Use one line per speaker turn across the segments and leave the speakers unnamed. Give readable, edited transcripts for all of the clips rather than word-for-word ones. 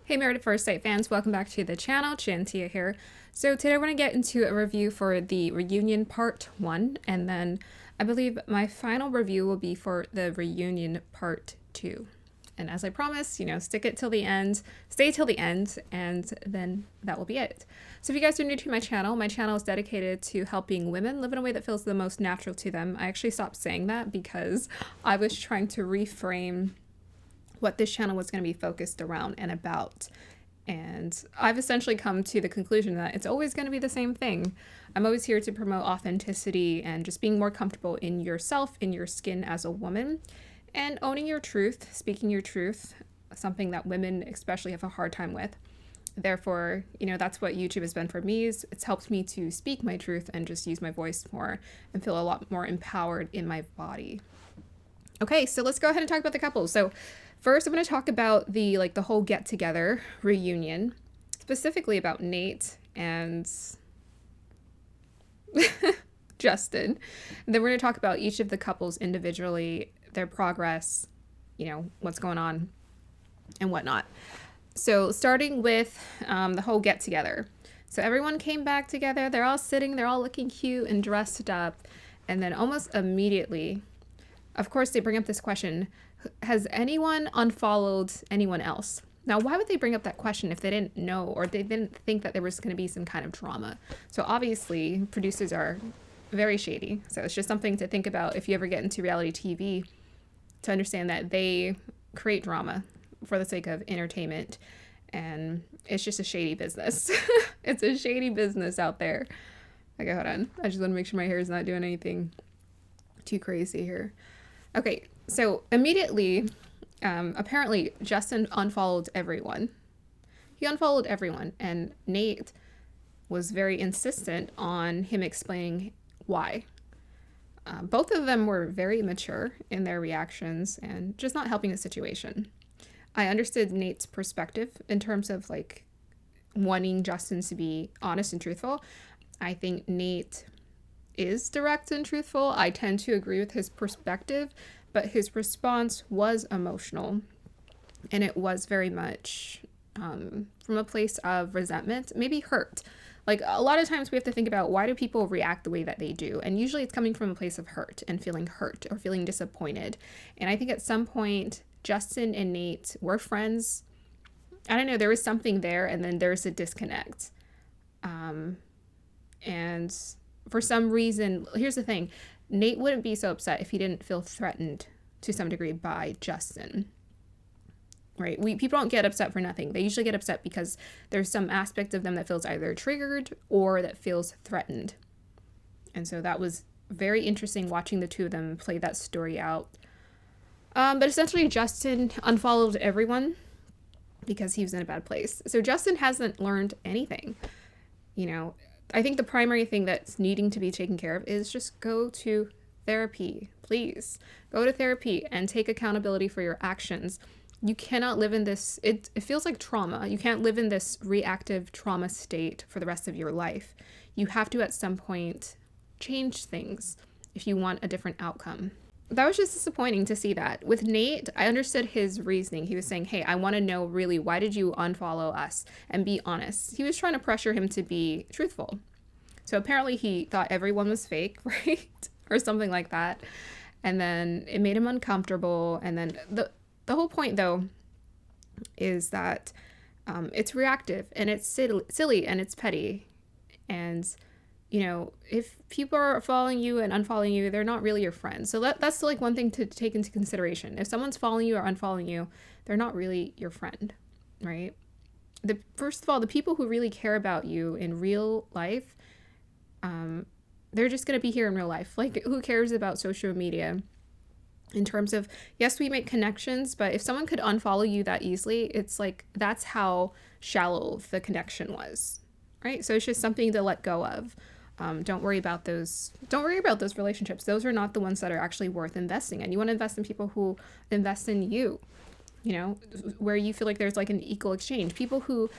Hey Married at First Sight fans, welcome back to the channel. Shantia here. So today we're going to get into a review for the reunion part 1, and then I believe my final review will be for the reunion part 2. And as I promised, stick it till the end, stay till the end, and then that will be it. So if you guys are new to my channel is dedicated to helping women live in a way that feels the most natural to them. I actually stopped saying that because I was trying to reframe what this channel was going to be focused around and about. And I've essentially come to the conclusion that it's always going to be the same thing. I'm always here to promote authenticity and just being more comfortable in yourself, in your skin as a woman, and owning your truth, speaking your truth, something that women especially have a hard time with. Therefore, that's what YouTube has been for me. It's helped me to speak my truth and just use my voice more and feel a lot more empowered in my body. Okay, so let's go ahead and talk about the couples. So first, I'm going to talk about the whole get-together reunion, specifically about Nate and Justin. And then we're going to talk about each of the couples individually, their progress, what's going on and whatnot. So starting with the whole get-together. So everyone came back together. They're all sitting. They're all looking cute and dressed up. And then almost immediately, of course, they bring up this question: has anyone unfollowed anyone else? Now, why would they bring up that question if they didn't know or they didn't think that there was going to be some kind of drama? So obviously, producers are very shady. So it's just something to think about if you ever get into reality TV, to understand that they create drama for the sake of entertainment. And it's just a shady business. It's a shady business out there. Okay, hold on. I just want to make sure my hair is not doing anything too crazy here. Okay, so immediately, apparently Justin unfollowed everyone. He unfollowed everyone, and Nate was very insistent on him explaining why. Both of them were very mature in their reactions and just not helping the situation. I understood Nate's perspective in terms of wanting Justin to be honest and truthful. I think Nate is direct and truthful. I tend to agree with his perspective, but his response was emotional, and it was very much from a place of resentment, maybe hurt. A lot of times we have to think about, why do people react the way that they do? And usually it's coming from a place of hurt and feeling hurt or feeling disappointed. And I think at some point, Justin and Nate were friends. I don't know, there was something there, and then there's a disconnect. And for some reason, here's the thing, Nate wouldn't be so upset if he didn't feel threatened to some degree by Justin, right? People don't get upset for nothing. They usually get upset because there's some aspect of them that feels either triggered or that feels threatened. And so that was very interesting watching the two of them play that story out. But essentially Justin unfollowed everyone because he was in a bad place. So Justin hasn't learned anything, I think the primary thing that's needing to be taken care of is just go to therapy. Please go to therapy and take accountability for your actions. You cannot live in this, it feels like trauma. You can't live in this reactive trauma state for the rest of your life. You have to at some point change things if you want a different outcome. That was just disappointing to see that. With Nate, I understood his reasoning. He was saying, hey, I want to know really, why did you unfollow us? And be honest. He was trying to pressure him to be truthful. So apparently he thought everyone was fake, right? Or something like that. And then it made him uncomfortable. And then the whole point, though, is that it's reactive and it's silly and it's petty. And if people are following you and unfollowing you, they're not really your friends. So that's one thing to take into consideration. If someone's following you or unfollowing you, they're not really your friend, right? First of all, the people who really care about you in real life, they're just going to be here in real life. Who cares about social media? In terms of, yes, we make connections, but if someone could unfollow you that easily, it's that's how shallow the connection was, right? So it's just something to let go of. Don't worry about those relationships. Those are not the ones that are actually worth investing in. You want to invest in people who invest in you, where you feel like there's an equal exchange. People who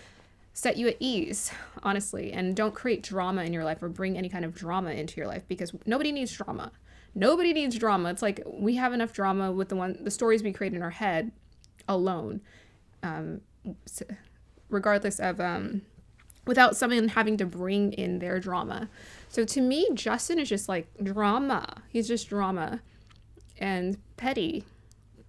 set you at ease, honestly, and don't create drama in your life or bring any kind of drama into your life, because nobody needs drama. Nobody needs drama. It's we have enough drama with the stories we create in our head alone. regardless of, without someone having to bring in their drama. So to me, Justin is just like drama. He's just drama and petty,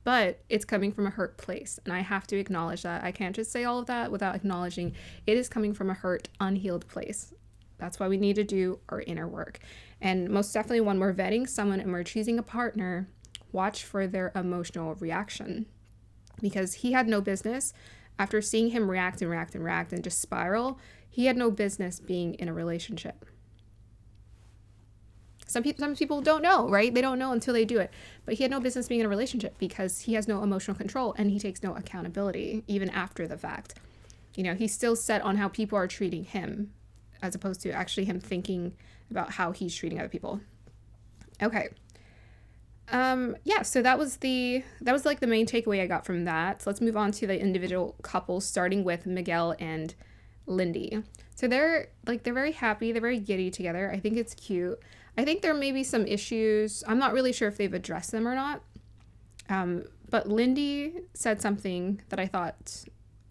but it's coming from a hurt place. And I have to acknowledge that. I can't just say all of that without acknowledging it is coming from a hurt, unhealed place. That's why we need to do our inner work. And most definitely when we're vetting someone and we're choosing a partner, watch for their emotional reaction, because he had no business, after seeing him react and just spiral, he had no business being in a relationship. Some people don't know, right? They don't know until they do it. But he had no business being in a relationship because he has no emotional control and he takes no accountability even after the fact. You know, he's still set on how people are treating him as opposed to actually him thinking about how he's treating other people. Okay. Yeah, so that was like the main takeaway I got from that. So let's move on to the individual couples, starting with Miguel and Lindy. So they're very happy. They're very giddy together. I think it's cute. I think there may be some issues. I'm not really sure if they've addressed them or not. But Lindy said something that I thought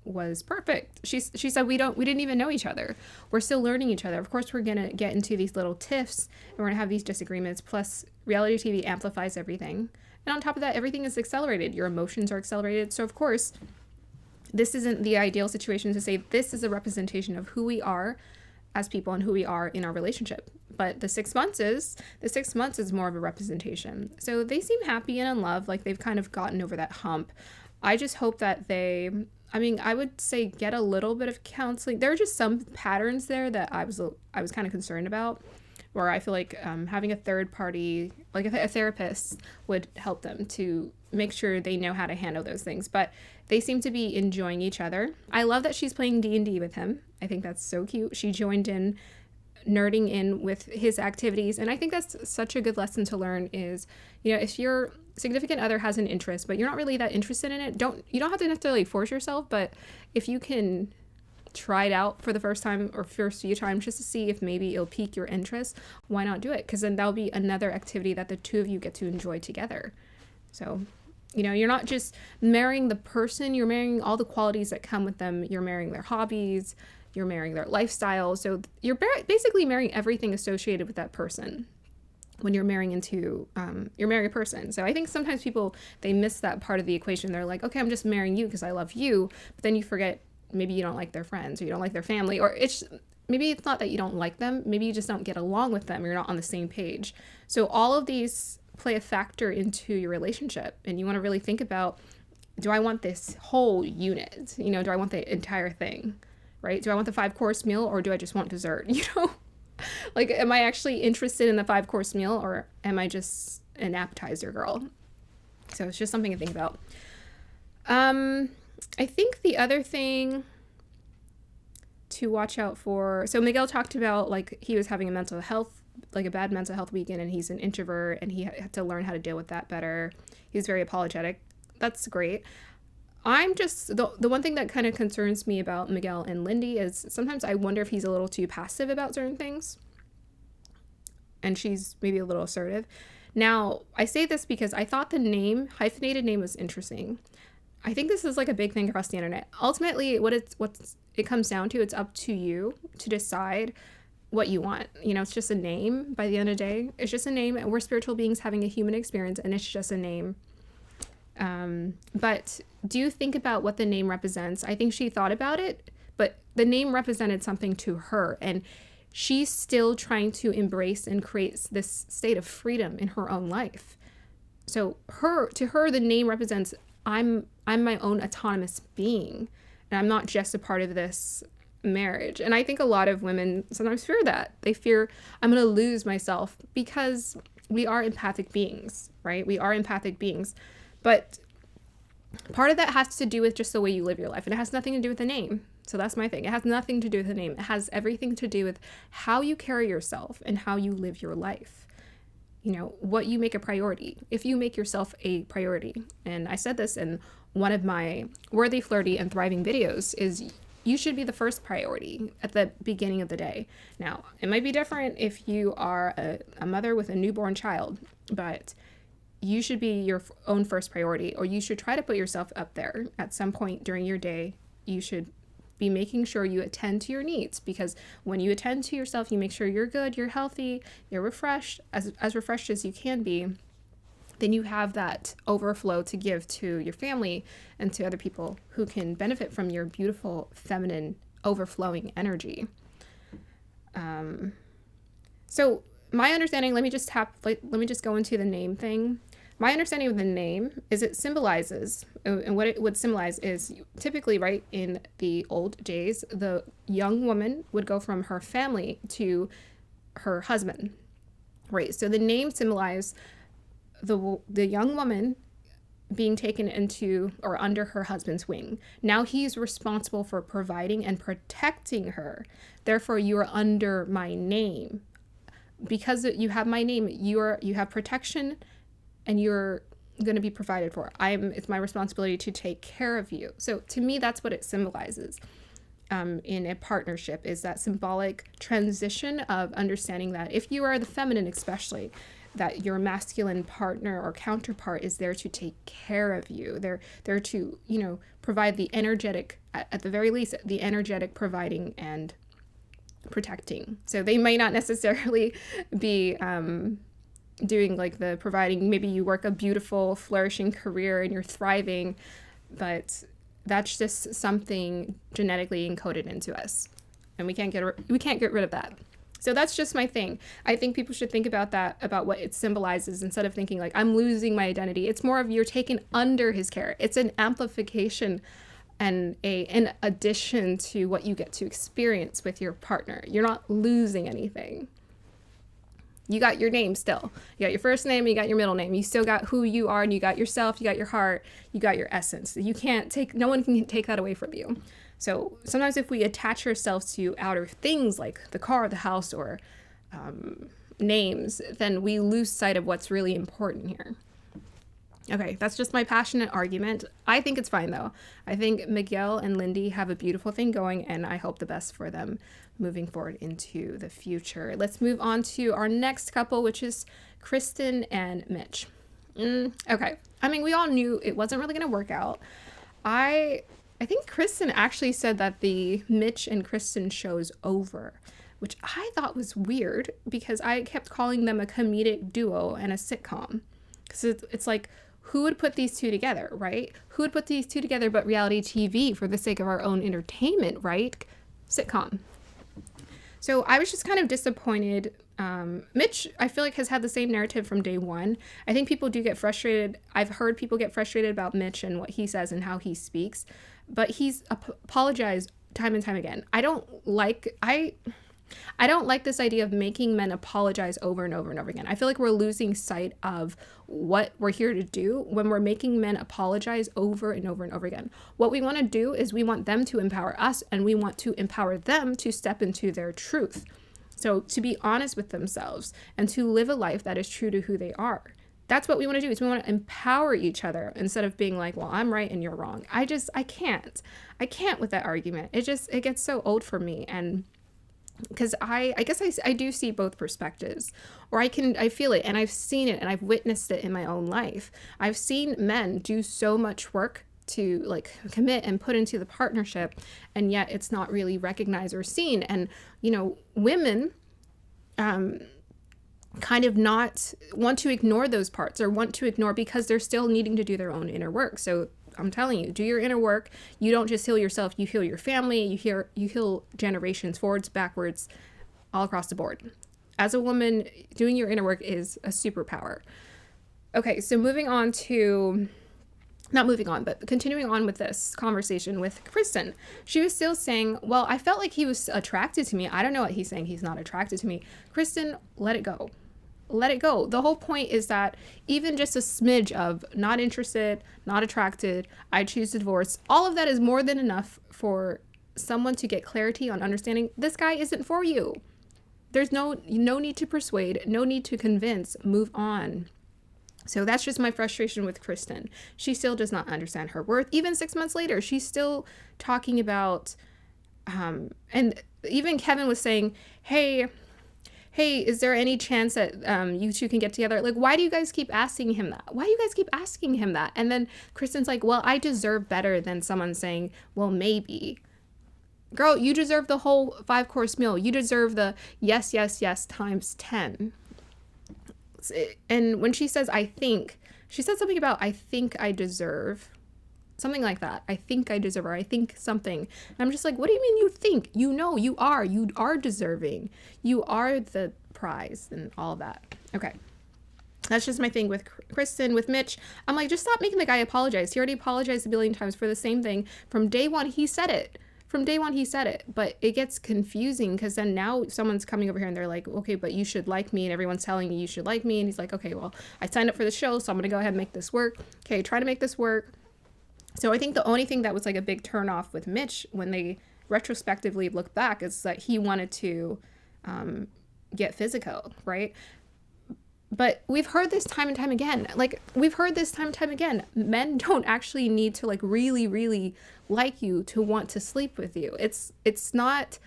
was perfect. She said, we didn't even know each other. We're still learning each other. Of course, we're going to get into these little tiffs and we're going to have these disagreements. Plus, reality TV amplifies everything. And on top of that, everything is accelerated. Your emotions are accelerated. So, of course, this isn't the ideal situation to say this is a representation of who we are as people and who we are in our relationship. But the 6 months is more of a representation. So they seem happy and in love, like they've kind of gotten over that hump. I just hope that I would say get a little bit of counseling. There are just some patterns there that I was kind of concerned about, where I feel like having a third party, like a therapist, would help them to make sure they know how to handle those things. But they seem to be enjoying each other. I love that she's playing D&D with him. I think that's so cute. She joined in, nerding in with his activities. And I think that's such a good lesson to learn is, you know, if your significant other has an interest, but you're not really that interested in it, you don't have to necessarily force yourself, but if you can try it out for the first time or first few times just to see if maybe it'll pique your interest, why not do it? Because then that'll be another activity that the two of you get to enjoy together. So, you know, you're not just marrying the person, you're marrying all the qualities that come with them. You're marrying their hobbies, you're marrying their lifestyle. So you're basically marrying everything associated with that person when you're marrying you're marrying a person. So I think sometimes people, they miss that part of the equation. They're like, okay, I'm just marrying you because I love you. But then you forget, maybe you don't like their friends or you don't like their family, or maybe it's not that you don't like them. Maybe you just don't get along with them. You're not on the same page. So all of these play a factor into your relationship. And you want to really think about, do I want this whole unit? You know, do I want the entire thing, right? Do I want the 5-course meal or do I just want dessert? You know, like, am I actually interested in the 5-course meal or am I just an appetizer girl? So it's just something to think about. I think the other thing to watch out for, so Miguel talked about like he was having a bad mental health weekend, and he's an introvert and he had to learn how to deal with that better. He's very apologetic. That's great. I'm just, the one thing that kind of concerns me about Miguel and Lindy is sometimes I wonder if he's a little too passive about certain things and she's maybe a little assertive. Now, I say this because I thought the hyphenated name was interesting. I think this is like a big thing across the internet. Ultimately, what it comes down to, it's up to you to decide what you want. You know, it's just a name by the end of the day. It's just a name, and we're spiritual beings having a human experience, and it's just a name. But do think about what the name represents. I think she thought about it, but the name represented something to her, and she's still trying to embrace and create this state of freedom in her own life. So to her, the name represents, I'm my own autonomous being, and I'm not just a part of this marriage. And I think a lot of women sometimes fear that. They fear, I'm going to lose myself, because we are empathic beings, right? We are empathic beings. But part of that has to do with just the way you live your life. And it has nothing to do with the name. So that's my thing. It has nothing to do with the name. It has everything to do with how you carry yourself and how you live your life. You know, what you make a priority. If you make yourself a priority, and I said this in one of my Worthy, Flirty, and Thriving videos, is you should be the first priority at the beginning of the day. Now, it might be different if you are a mother with a newborn child, but you should be your own first priority, or you should try to put yourself up there at some point during your day. You should be making sure you attend to your needs, because when you attend to yourself, you make sure you're good, you're healthy, you're refreshed, as refreshed as you can be, then you have that overflow to give to your family and to other people who can benefit from your beautiful, feminine, overflowing energy. So my understanding, let me just go into the name thing. My understanding of the name is it symbolizes, and what it would symbolize is typically, right, in the old days, the young woman would go from her family to her husband, right? So the name symbolized the young woman being taken into or under her husband's wing. Now he's responsible for providing and protecting her. Therefore, you are under my name. Because you have my name, you have protection, and you're going to be provided for. It's my responsibility to take care of you. So to me, that's what it symbolizes in a partnership, is that symbolic transition of understanding that if you are the feminine, especially, that your masculine partner or counterpart is there to take care of you. They're there to, provide the energetic, at the very least, the energetic providing and protecting. So they may not necessarily be doing like the providing. Maybe you work a beautiful, flourishing career and you're thriving, but that's just something genetically encoded into us, and we can't get rid of that. So that's just my thing. I think people should think about that, about what it symbolizes, instead of thinking like, I'm losing my identity. It's more of you're taken under his care. It's an amplification and an addition to what you get to experience with your partner. You're not losing anything. You got your name still. You got your first name, you got your middle name. You still got who you are, and you got yourself, you got your heart, you got your essence. No one can take that away from you. So sometimes if we attach ourselves to outer things like the car, the house, or names, then we lose sight of what's really important here. Okay, that's just my passionate argument. I think it's fine, though. I think Miguel and Lindy have a beautiful thing going, and I hope the best for them moving forward into the future. Let's move on to our next couple, which is Kristen and Mitch. Okay, I mean, we all knew it wasn't really going to work out. I think Kristen actually said that the Mitch and Kristen show's over, which I thought was weird, because I kept calling them a comedic duo and a sitcom. Because it's like, who would put these two together, right? Who would put these two together but reality TV for the sake of our own entertainment, right? Sitcom. So I was just kind of disappointed. Mitch, I feel like, has had the same narrative from day one. I think people do get frustrated. I've heard people get frustrated about Mitch and what he says and how he speaks, but he's apologized time and time again. I don't like this idea of making men apologize over and over and over again. I feel like we're losing sight of what we're here to do when we're making men apologize over and over and over again. What we want to do is we want them to empower us, and we want to empower them to step into their truth. So to be honest with themselves and to live a life that is true to who they are. That's what we want to do, is we want to empower each other instead of being like, well, I'm right and you're wrong. I can't with that argument. It gets so old for me. And because I guess I do see both perspectives, or I feel it, and I've seen it, and I've witnessed it in my own life. I've seen men do so much work to like commit and put into the partnership, and yet it's not really recognized or seen. And, women, kind of not want to ignore those parts, or want to ignore because they're still needing to do their own inner work. So I'm telling you, do your inner work. You don't just heal yourself, you heal your family, you heal generations forwards, backwards, all across the board. As a woman, doing your inner work is a superpower. Okay, so continuing on with this conversation with Kristen. She was still saying, well, I felt like he was attracted to me. I don't know what he's saying. He's not attracted to me. Kristen, let it go. Let it go. The whole point is that even just a smidge of not interested, not attracted, I choose to divorce, all of that is more than enough for someone to get clarity on understanding this guy isn't for you. There's no need to persuade, no need to convince, move on. So that's just my frustration with Kristen. She still does not understand her worth. Even 6 months later, she's still talking about, and even Kevin was saying, hey, is there any chance that you two can get together? Like, why do you guys keep asking him that? And then Kristen's like, well, I deserve better than someone saying, well, maybe. Girl, you deserve the whole 5-course meal. You deserve the yes, yes, yes times 10. And when she says, I think, she said something about, I think I deserve. Something like that. I think I deserve, or I think something. And I'm just like, what do you mean you think? You know, you are deserving. You are the prize and all that. Okay. That's just my thing with Kristen. With Mitch, I'm like, just stop making the guy apologize. He already apologized a billion times for the same thing. From day one, he said it. But it gets confusing because then now someone's coming over here and they're like, okay, but you should like me. And everyone's telling me you should like me. And he's like, okay, well, I signed up for the show, so I'm going to go ahead and make this work. Okay, try to make this work. So I think the only thing that was like a big turnoff with Mitch when they retrospectively look back is that he wanted to get physical, right? But we've heard this time and time again. Men don't actually need to like really, really like you to want to sleep with you. It's not,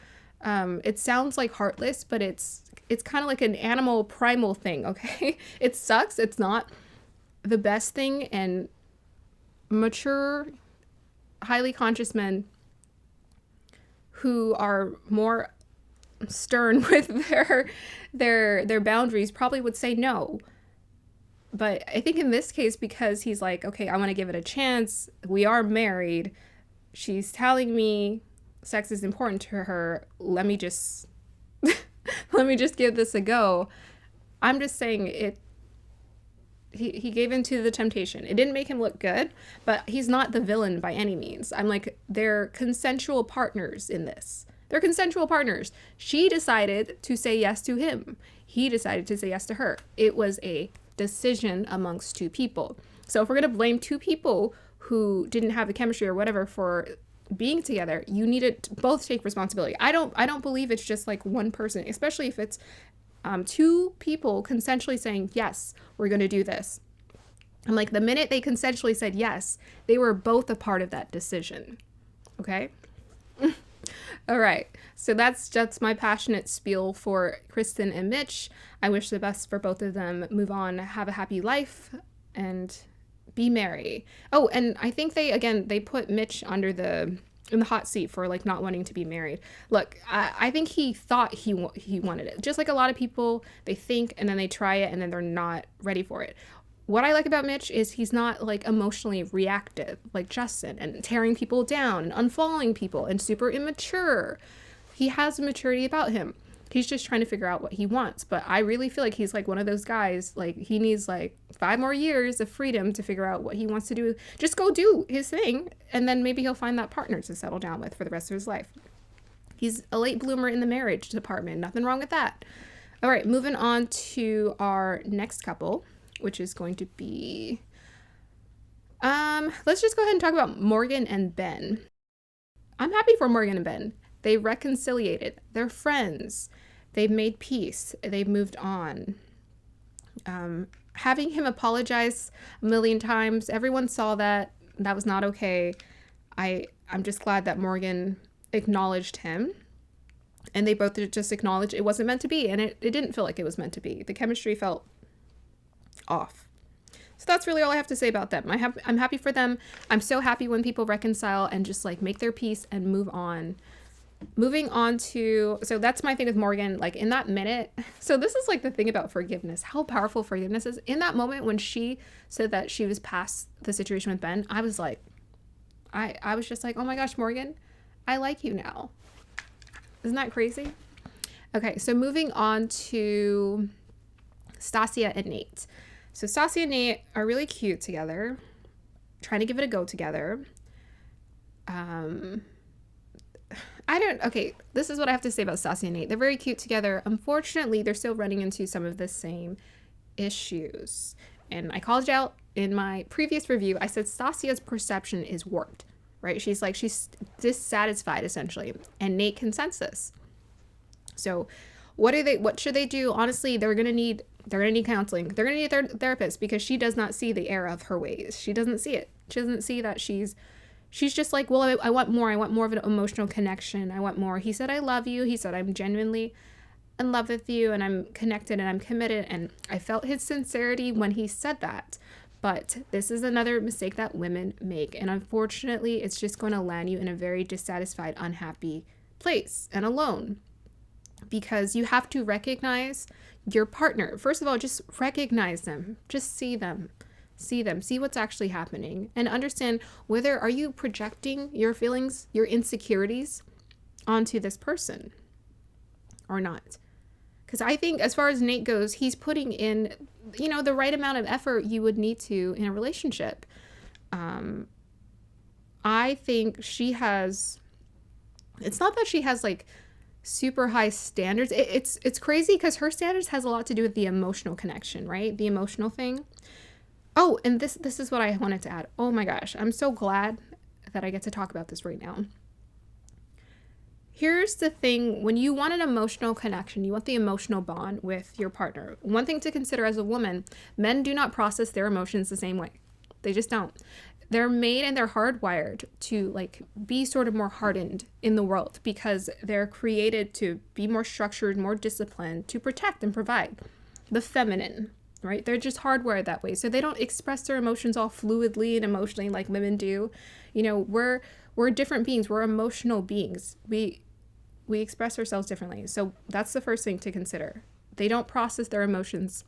it sounds like heartless, but it's kind of like an animal primal thing, okay? It sucks. It's not the best thing, and mature, highly conscious men who are more stern with their boundaries probably would say no. But I think in this case, because he's like, okay, I want to give it a chance. We are married. She's telling me sex is important to her. Let me just give this a go. I'm just saying it. He gave in to the temptation. It didn't make him look good, but he's not the villain by any means. I'm like, they're consensual partners in this. They're consensual partners. She decided to say yes to him. He decided to say yes to her. It was a decision amongst two people. So if we're going to blame two people who didn't have the chemistry or whatever for being together, you need to both take responsibility. I don't believe it's just like one person, especially if it's two people consensually saying, yes, we're going to do this. I'm like, the minute they consensually said yes, they were both a part of that decision. Okay? All right. So that's my passionate spiel for Kristen and Mitch. I wish the best for both of them. Move on, have a happy life, and be merry. Oh, and I think they put Mitch in the hot seat for like not wanting to be married. Look, I think he thought he wanted it. Just like a lot of people, they think and then they try it and then they're not ready for it. What I like about Mitch is he's not like emotionally reactive like Justin and tearing people down and unfollowing people and super immature. He has a maturity about him. He's just trying to figure out what he wants. But I really feel like he's like one of those guys, like he needs like 5 more years of freedom to figure out what he wants to do. Just go do his thing. And then maybe he'll find that partner to settle down with for the rest of his life. He's a late bloomer in the marriage department. Nothing wrong with that. All right, moving on to our next couple, which is going to be, let's just go ahead and talk about Morgan and Ben. I'm happy for Morgan and Ben. They reconciliated. They're friends. They've made peace. They've moved on. Having him apologize a million times, everyone saw that. That was not okay. I'm just glad that Morgan acknowledged him. And they both just acknowledged it wasn't meant to be. And it didn't feel like it was meant to be. The chemistry felt off. So that's really all I have to say about them. I'm happy for them. I'm so happy when people reconcile and just like make their peace and move on. Moving on to, so that's my thing with Morgan, like in that minute. So this is like the thing about forgiveness, how powerful forgiveness is. In that moment when she said that she was past the situation with Ben, I was like, I was just like, oh my gosh, Morgan, I like you now. Isn't that crazy? Okay, so moving on to Stasia and Nate. So Stasia and Nate are really cute together, trying to give it a go together. Okay, this is what I have to say about Stasia and Nate. They're very cute together. Unfortunately, they're still running into some of the same issues. And I called you out in my previous review. I said Stasia's perception is warped, right? She's dissatisfied essentially. And Nate can sense this. So what should they do? Honestly, they're going to need counseling. They're going to need their therapist because she does not see the error of her ways. She doesn't see it. She doesn't see that she's just like, well, I want more. I want more of an emotional connection. I want more. He said, I love you. He said, I'm genuinely in love with you and I'm connected and I'm committed. And I felt his sincerity when he said that. But this is another mistake that women make. And unfortunately, it's just going to land you in a very dissatisfied, unhappy place and alone. Because you have to recognize your partner. First of all, just recognize them. Just see them. See what's actually happening. And understand whether are you projecting your feelings, your insecurities onto this person or not. Because I think as far as Nate goes, he's putting in, the right amount of effort you would need to in a relationship. I think she has, it's not that she has like super high standards. It's crazy because her standards has a lot to do with the emotional connection, right? The emotional thing. Oh, and this is what I wanted to add. Oh my gosh, I'm so glad that I get to talk about this right now. Here's the thing. When you want an emotional connection, you want the emotional bond with your partner. One thing to consider as a woman, men do not process their emotions the same way. They just don't. They're made and they're hardwired to like be sort of more hardened in the world because they're created to be more structured, more disciplined, to protect and provide. The feminine, right? They're just hardwired that way. So they don't express their emotions all fluidly and emotionally like women do. We're different beings. We're emotional beings. We express ourselves differently. So that's the first thing to consider. They don't process their emotions.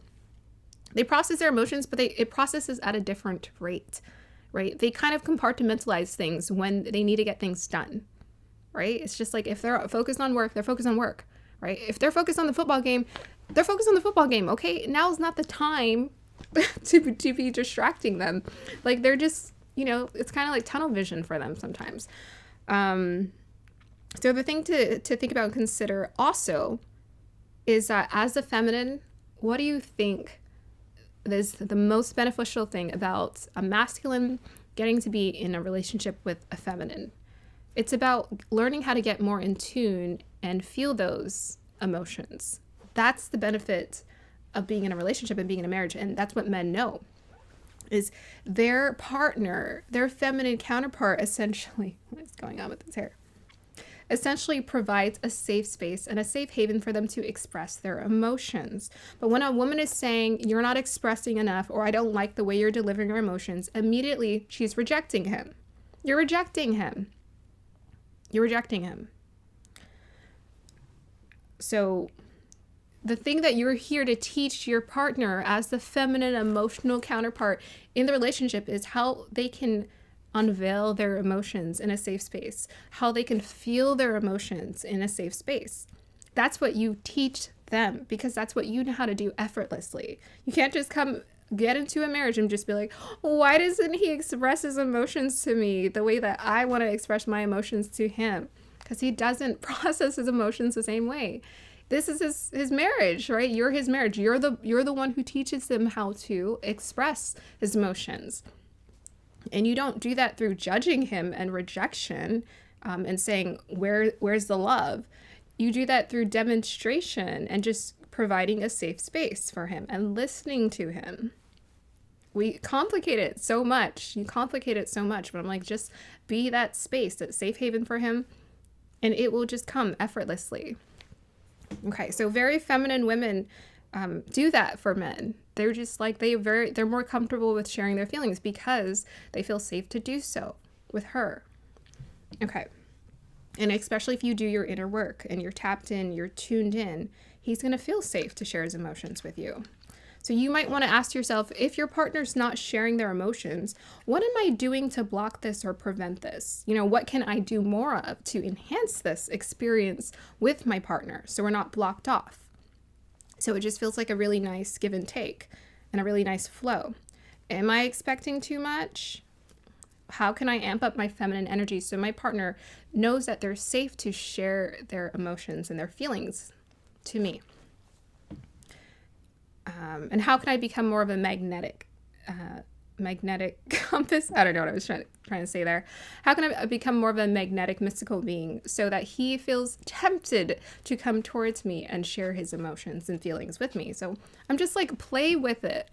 They process their emotions, but it processes at a different rate, right? They kind of compartmentalize things when they need to get things done, right? It's just like if they're focused on work, they're focused on work, right? If they're focused on the football game, they're focused on the football game. Okay, now's not the time to be distracting them. Like they're just, it's kind of like tunnel vision for them sometimes. So the thing to think about and consider also is that as a feminine, what do you think is the most beneficial thing about a masculine getting to be in a relationship with a feminine? It's about learning how to get more in tune and feel those emotions. That's the benefit of being in a relationship and being in a marriage. And that's what men know is their partner, their feminine counterpart, essentially, what is going on with his hair? Essentially provides a safe space and a safe haven for them to express their emotions. But when a woman is saying, you're not expressing enough, or I don't like the way you're delivering your emotions, immediately she's rejecting him. You're rejecting him. You're rejecting him. So the thing that you're here to teach your partner as the feminine emotional counterpart in the relationship is how they can unveil their emotions in a safe space, how they can feel their emotions in a safe space. That's what you teach them because that's what you know how to do effortlessly. You can't just get into a marriage and just be like, why doesn't he express his emotions to me the way that I want to express my emotions to him? Because he doesn't process his emotions the same way. This is his marriage, right? You're his marriage. You're the one who teaches him how to express his emotions. And you don't do that through judging him and rejection and saying, where's the love? You do that through demonstration and just providing a safe space for him and listening to him. We complicate it so much. You complicate it so much. But I'm like, just be that space, that safe haven for him, and it will just come effortlessly. Okay, so very feminine women do that for men. They're just like, they're more comfortable with sharing their feelings because they feel safe to do so with her. Okay. And especially if you do your inner work and you're tapped in, you're tuned in, he's going to feel safe to share his emotions with you. So you might want to ask yourself, if your partner's not sharing their emotions, what am I doing to block this or prevent this? What can I do more of to enhance this experience with my partner so we're not blocked off? So it just feels like a really nice give and take and a really nice flow. Am I expecting too much? How can I amp up my feminine energy so my partner knows that they're safe to share their emotions and their feelings to me? And how can I become more of a magnetic compass? I don't know what I was trying to say there. How can I become more of a magnetic mystical being so that he feels tempted to come towards me and share his emotions and feelings with me? So I'm just like, play with it.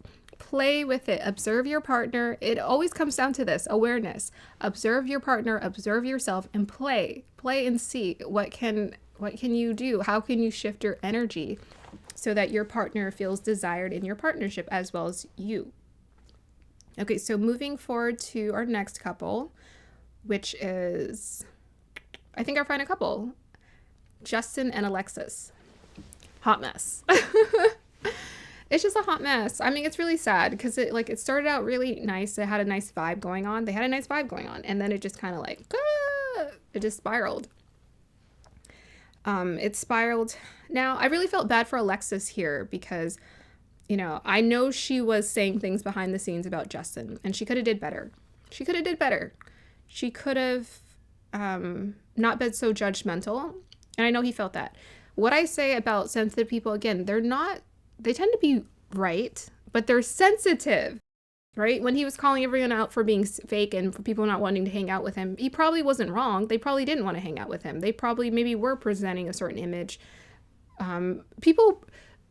Observe your partner. It always comes down to this awareness. Observe your partner, observe yourself, and play and see what can you do? How can you shift your energy so that your partner feels desired in your partnership as well as you? Okay, so moving forward to our next couple, which is, I think, our final couple, Justin and Alexis. Hot mess. It's just a hot mess. I mean, it's really sad because it started out really nice. It had a nice vibe going on. They had a nice vibe going on, and then it just kind of it just spiraled. It spiraled. Now, I really felt bad for Alexis here because, I know she was saying things behind the scenes about Justin, and she could have did better. She could have not been so judgmental, and I know he felt that. What I say about sensitive people, again, they tend to be right, but they're sensitive, right? When he was calling everyone out for being fake and for people not wanting to hang out with him, he probably wasn't wrong. They probably didn't want to hang out with him. They probably maybe were presenting a certain image. People,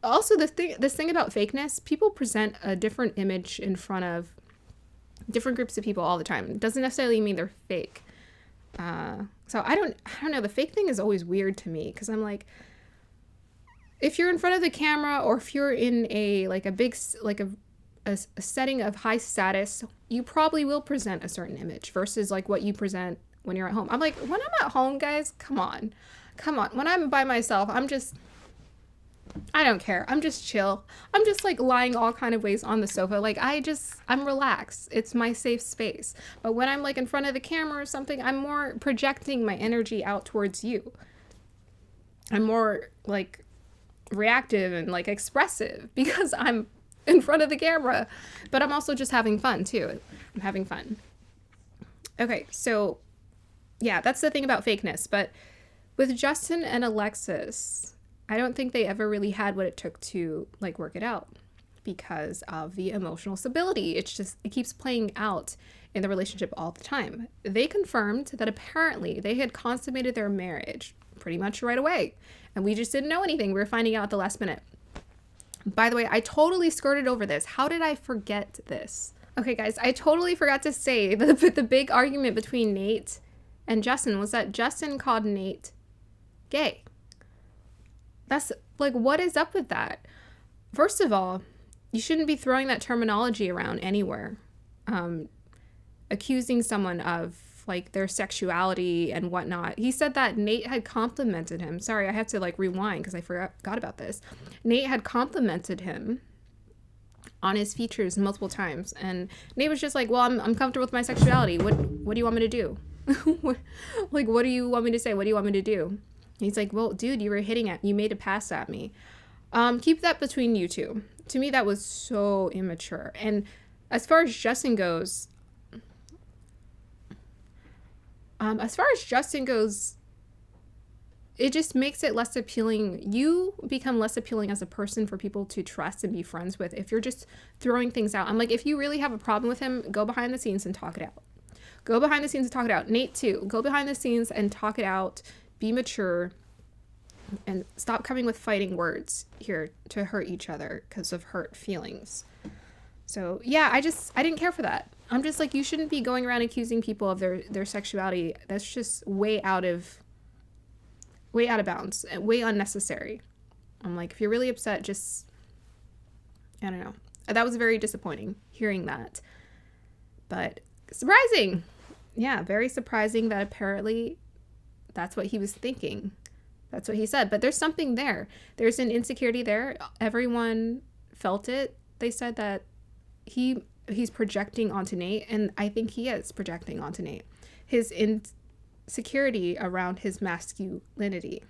also this thing about fakeness, people present a different image in front of different groups of people all the time. It doesn't necessarily mean they're fake. So I don't know. The fake thing is always weird to me because I'm like, if you're in front of the camera or if you're in a setting of high status, you probably will present a certain image versus like what you present when you're at home. I'm like, when I'm at home, guys, come on. When I'm by myself, I don't care. I'm just chill. I'm just like lying all kind of ways on the sofa. Like I'm relaxed. It's my safe space. But when I'm like in front of the camera or something, I'm more projecting my energy out towards you. I'm more like reactive and like expressive because I'm in front of the camera, but I'm also just having fun too. I'm having fun. Okay, so yeah, that's the thing about fakeness. But with Justin and Alexis, I don't think they ever really had what it took to like work it out because of the emotional stability. It keeps playing out in the relationship all the time. They confirmed that apparently they had consummated their marriage pretty much right away. And we just didn't know anything. We were finding out at the last minute. By the way, I totally skirted over this. How did I forget this? Okay, guys, I totally forgot to say that the big argument between Nate and Justin was that Justin called Nate gay. That's like, what is up with that? First of all, you shouldn't be throwing that terminology around anywhere. Accusing someone of like their sexuality and whatnot. He said that Nate had complimented him. Sorry, I have to like rewind because I forgot about this. Nate had complimented him on his features multiple times, and Nate was just like, "Well, I'm comfortable with my sexuality. What do you want me to do? Like, what do you want me to say? What do you want me to do?" And he's like, "Well, dude, you made a pass at me. Keep that between you two." To me, that was so immature. And as far as Justin goes, it just makes it less appealing. You become less appealing as a person for people to trust and be friends with if you're just throwing things out. I'm like, if you really have a problem with him, go behind the scenes and talk it out. Go behind the scenes and talk it out. Nate, too. Go behind the scenes and talk it out. Be mature. And stop coming with fighting words here to hurt each other because of hurt feelings. So, yeah, I didn't care for that. I'm just like, you shouldn't be going around accusing people of their sexuality. That's just way out of bounds, way unnecessary. I'm like, if you're really upset, just, I don't know. That was very disappointing hearing that. But surprising. Yeah, very surprising that apparently that's what he was thinking. That's what he said. But there's something there. There's an insecurity there. Everyone felt it. They said that he's projecting onto Nate, and I think he is projecting onto Nate his insecurity around his masculinity.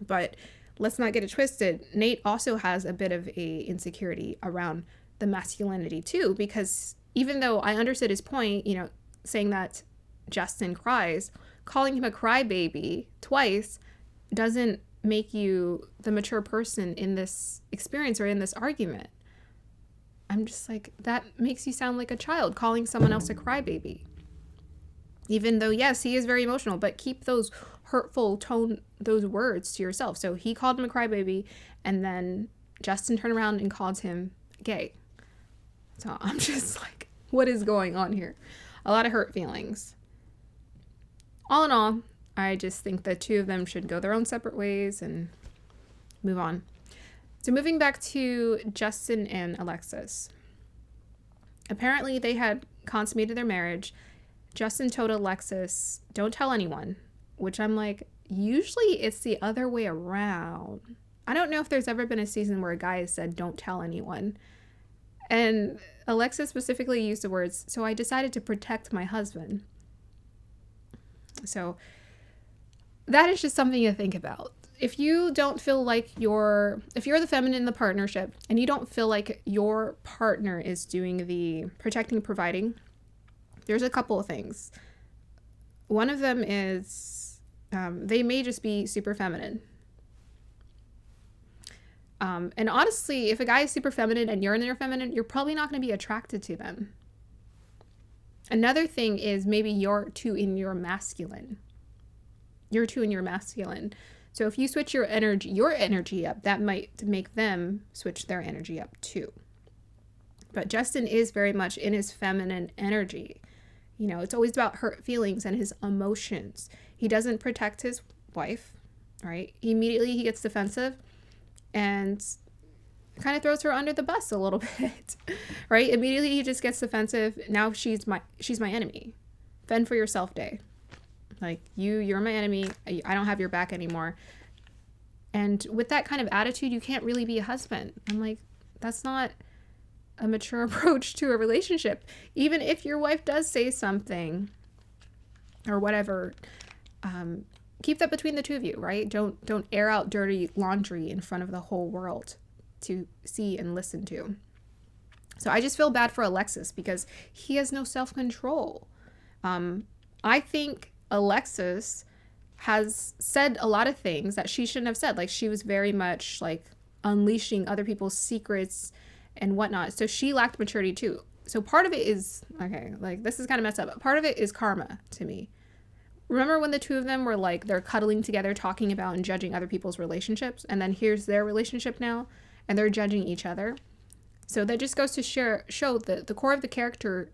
But let's not get it twisted. Nate also has a bit of a insecurity around the masculinity too, because even though I understood his point, saying that Justin cries, calling him a crybaby twice doesn't make you the mature person in this experience or in this argument. I'm just like, that makes you sound like a child calling someone else a crybaby. Even though, yes, he is very emotional, but keep those hurtful those words to yourself. So he called him a crybaby, and then Justin turned around and called him gay. So I'm just like, what is going on here? A lot of hurt feelings. All in all, I just think the two of them should go their own separate ways and move on. So moving back to Justin and Alexis. Apparently, they had consummated their marriage. Justin told Alexis, don't tell anyone, which I'm like, usually it's the other way around. I don't know if there's ever been a season where a guy has said, don't tell anyone. And Alexis specifically used the words, so I decided to protect my husband. So that is just something to think about. If you don't feel like if you're the feminine in the partnership and you don't feel like your partner is doing the protecting, providing, there's a couple of things. One of them is they may just be super feminine. And honestly, if a guy is super feminine and you're in your feminine, you're probably not going to be attracted to them. Another thing is maybe you're too in your masculine. So if you switch your energy up, that might make them switch their energy up too. But Justin is very much in his feminine energy. You know, it's always about hurt feelings and his emotions. He doesn't protect his wife, right? Immediately he gets defensive and kind of throws her under the bus a little bit, right? Immediately he just gets defensive. Now she's my enemy. Fend for yourself day. Like, you're my enemy. I don't have your back anymore. And with that kind of attitude, you can't really be a husband. I'm like, that's not a mature approach to a relationship. Even if your wife does say something or whatever, keep that between the two of you, right? Don't air out dirty laundry in front of the whole world to see and listen to. So I just feel bad for Alexis because he has no self-control. I think Alexis has said a lot of things that she shouldn't have said. Like, she was very much like unleashing other people's secrets and whatnot. So she lacked maturity too. So part of it is, okay, like, this is kind of messed up. Part of it is karma to me. Remember when the two of them were like, they're cuddling together, talking about and judging other people's relationships. And then here's their relationship now and they're judging each other. So that just goes to show that the core of the character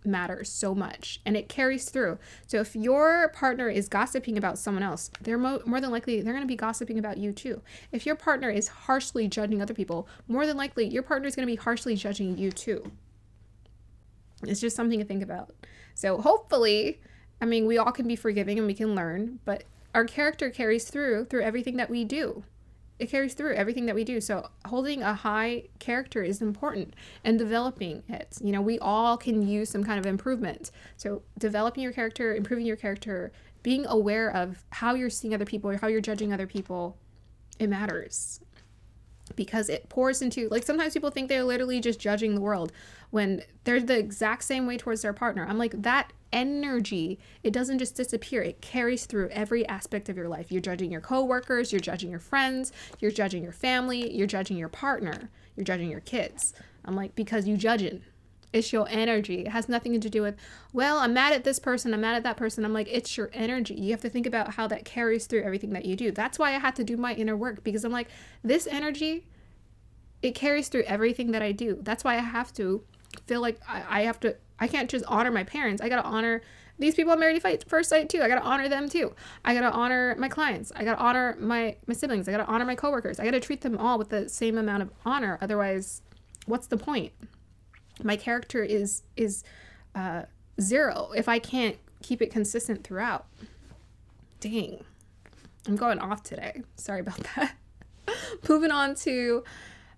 matters so much and it carries through. So if your partner is gossiping about someone else, they're more than likely they're going to be gossiping about you too. If your partner is harshly judging other people, more than likely your partner is going to be harshly judging you too. It's just something to think about. So hopefully, I mean, we all can be forgiving and we can learn, but our character carries through everything that we do. It carries through everything that we do. So holding a high character is important and developing it. You know, we all can use some kind of improvement. So developing your character, improving your character, being aware of how you're seeing other people or how you're judging other people, it matters. Because it pours into, like, sometimes people think they're literally just judging the world when they're the exact same way towards their partner. I'm like, that energy, it doesn't just disappear. It carries through every aspect of your life. You're judging your coworkers, you're judging your friends, you're judging your family, you're judging your partner, you're judging your kids. I'm like, because you judging. It's your energy. It has nothing to do with, well, I'm mad at this person, I'm mad at that person. I'm like, it's your energy. You have to think about how that carries through everything that you do. That's why I had to do my inner work, because I'm like, this energy, it carries through everything that I do. That's why I have to feel like I can't just honor my parents. I got to honor these people I'm married at first sight too. I got to honor them too. I got to honor my clients. I got to honor my siblings. I got to honor my coworkers. I got to treat them all with the same amount of honor. Otherwise, what's the point? My character is zero if I can't keep it consistent throughout. Dang. I'm going off today. Sorry about that. Moving on to,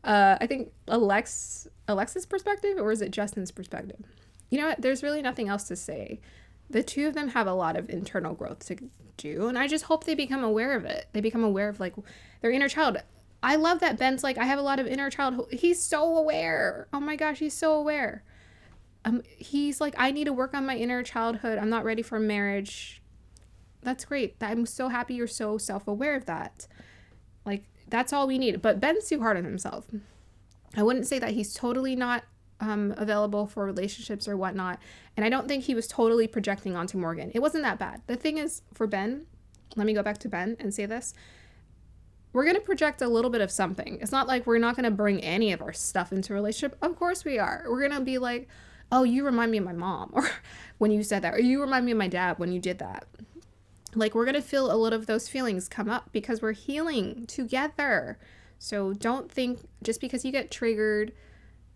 I think Alexis' perspective, or is it Justin's perspective? You know what? There's really nothing else to say. The two of them have a lot of internal growth to do, and I just hope they become aware of it. They become aware of, like, their inner child. I love that Ben's like, I have a lot of inner child. He's so aware. Oh my gosh, he's so aware. He's like, I need to work on my inner childhood. I'm not ready for marriage. That's great. I'm so happy you're so self-aware of that. Like, that's all we need. But Ben's too hard on himself. I wouldn't say that he's totally not available for relationships or whatnot. And I don't think he was totally projecting onto Morgan. It wasn't that bad. The thing is, for Ben, let me go back to Ben and say this. We're going to project a little bit of something. It's not like we're not going to bring any of our stuff into a relationship. Of course we are. We're going to be like, oh, you remind me of my mom, or when you said that, or you remind me of my dad when you did that. Like, we're going to feel a little of those feelings come up because we're healing together. So don't think just because you get triggered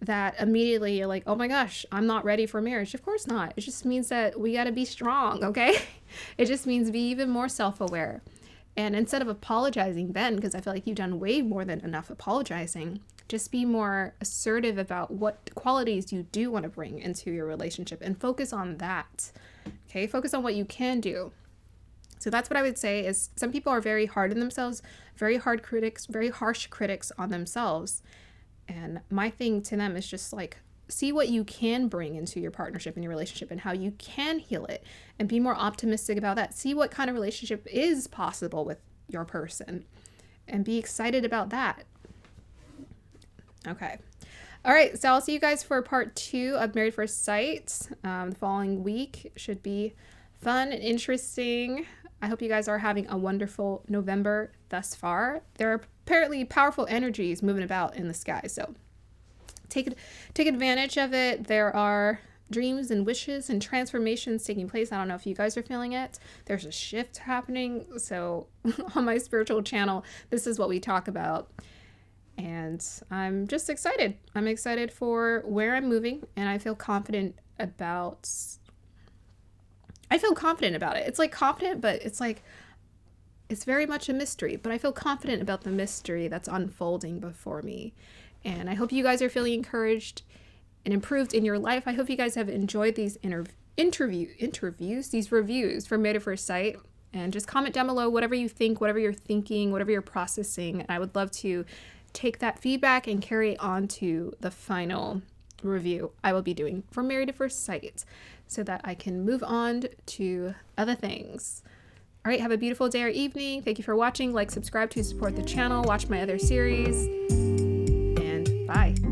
that immediately you're like, oh my gosh, I'm not ready for marriage. Of course not. It just means that we got to be strong, okay? It just means be even more self-aware. And instead of apologizing then, because I feel like you've done way more than enough apologizing, just be more assertive about what qualities you do want to bring into your relationship and focus on that, okay? Focus on what you can do. So that's what I would say is some people are very hard on themselves, very hard critics, very harsh critics on themselves. And my thing to them is just like, see what you can bring into your partnership and your relationship and how you can heal it and be more optimistic about that. See what kind of relationship is possible with your person and be excited about that. Okay. All right. So I'll see you guys for part 2 of Married at First Sight. The following week should be fun and interesting. I hope you guys are having a wonderful November thus far. There are apparently powerful energies moving about in the sky, so take advantage of it. There are dreams and wishes and transformations taking place. I don't know if you guys are feeling it. There's a shift happening. So on my spiritual channel, this is what we talk about. And I'm just excited. I'm excited for where I'm moving, and I feel confident about it. It's like confident, but it's like, it's very much a mystery, but I feel confident about the mystery that's unfolding before me. And I hope you guys are feeling encouraged and improved in your life. I hope you guys have enjoyed these these reviews for Married at First Sight. And just comment down below whatever you think, whatever you're thinking, whatever you're processing. And I would love to take that feedback and carry it on to the final review I will be doing for Married at First Sight so that I can move on to other things. All right, have a beautiful day or evening. Thank you for watching. Like, subscribe to support the channel, watch my other series, and bye.